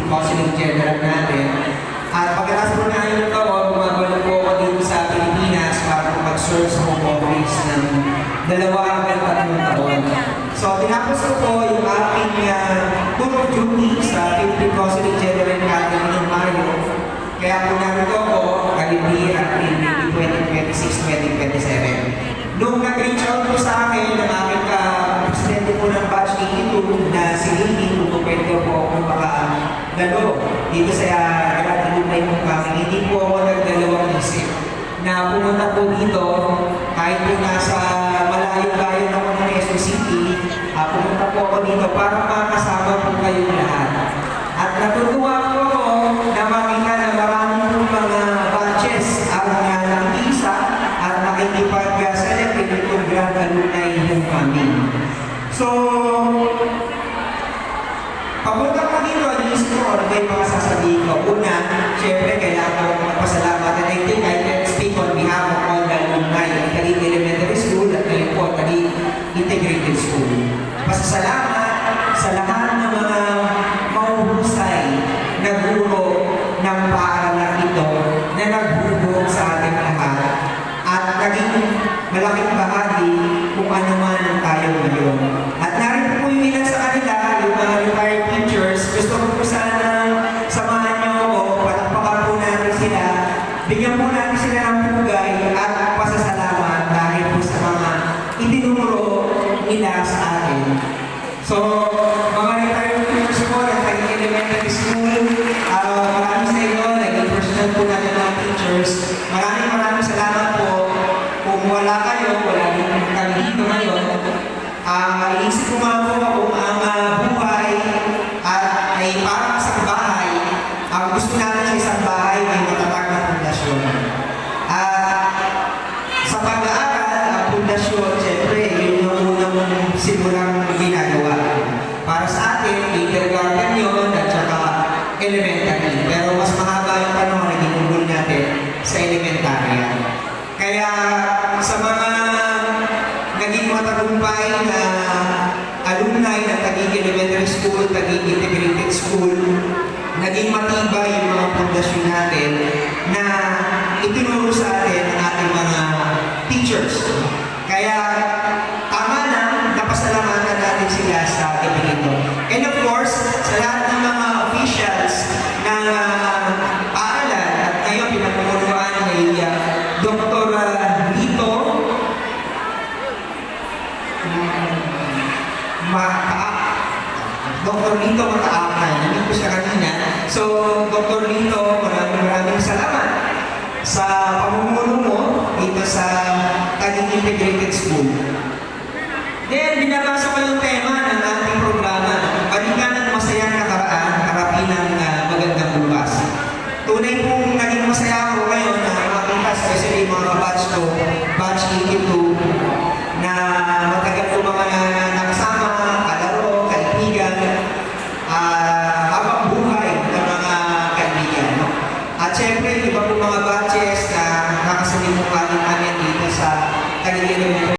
Consulate General natin. At pagkatapos po na yung taon, bumabalik po ako dito sa Pilipinas para po mag-serve sa home office ng 2 hanggang 3 taon. So, tinapos ko po yung aking tour of duty sa Philippine Consulate General natin ng Mayo. Kaya po narito ako, kalibir at in 2026-2027. Nung nag-reach out po sa akin ng aking presidente po ng Batch 82 na si Lily, kung pwede po akong makagalo dito sa Galatilumpay po kami, hindi po ako nagdalawang isip na pumunta po dito kahit po nasa malayo-layo ako ng Quezon City, pumunta po ako dito para makasama po kayong lahat. At natutuwa po ako na makita na maraming po mga batches ang nakikisa at nakikipag-celebrate itong Grand Alumni Homecoming. So, papunta ko dito, inisip ko ano ba yung mga sasabihin ko. Una, syempre, kailangan ko magpasalamat and I think I can speak on behalf of all the alumni of Taguig Elementary School at ngayon po, Taguig Integrated School. Pasasalamat sa lahat ng mga mahuhusay na guro ng paaralan ito na nagbubog sa ating lahat at naging malaking bahagi kung ano man ang tayo ngayon. At narito po yung ilan sa kanila, yung mga retired teachers. Gusto ko po sana samahan niyo ako, palakpakan po natin sila, bigyan po natin sila ng pugay at pasasalamat dahil po sa mga itinuro nila sa atin. So, mga retired teachers po ng Taguig Elementary School, maraming sa inyo, naging personal po natin mga teachers. Maraming salamat po. Kung wala kayo, wala din kami dito ngayon, iisip ko nga po kung ang buhay ay parang isang bahay. Ang gusto natin sa isang bahay ay matatag na pundasyon. Sa pag-aaral, ang pundasyon, siyempre, yun yung unang simulang ginagawa. Para sa atin, kindergarten yun at saka elementary. Pero mas mahaba yung panahon na ginugol natin sa elementary. Kaya sa mga naging matagumpay na alumni ng Taguig Elementary School, Taguig Integrated School, naging matibay yung mga pundasyon natin na itinuro sa atin ng ating mga teachers. Kaya tama na, napasalamatan natin sila sa gabi nito. And of course, sa lahat ng mga officials ng paaralan at ngayon pinagmumunuan ni Dr. Lito Dr. Lito Mataakay, nandito ko siya kanina. So, Dr. Lito, maraming salamat sa pamumuno mo dito sa Taguig Integrated School. Then, binabasa ko yung tema ng ating programa, Balikan ng Masayang Nakaraan, Harapin ang Magandang Bukas. Tunay pong naging masaya ako ngayon na makita, especially mga batch ko, batch 82, na matagal ko mga nakasama, kalaro, kaibigan, habang buhay ng mga kaibigan. No? At syempre, iba po mga batches na nakasalimukanin namin dito sa Taguig Elementary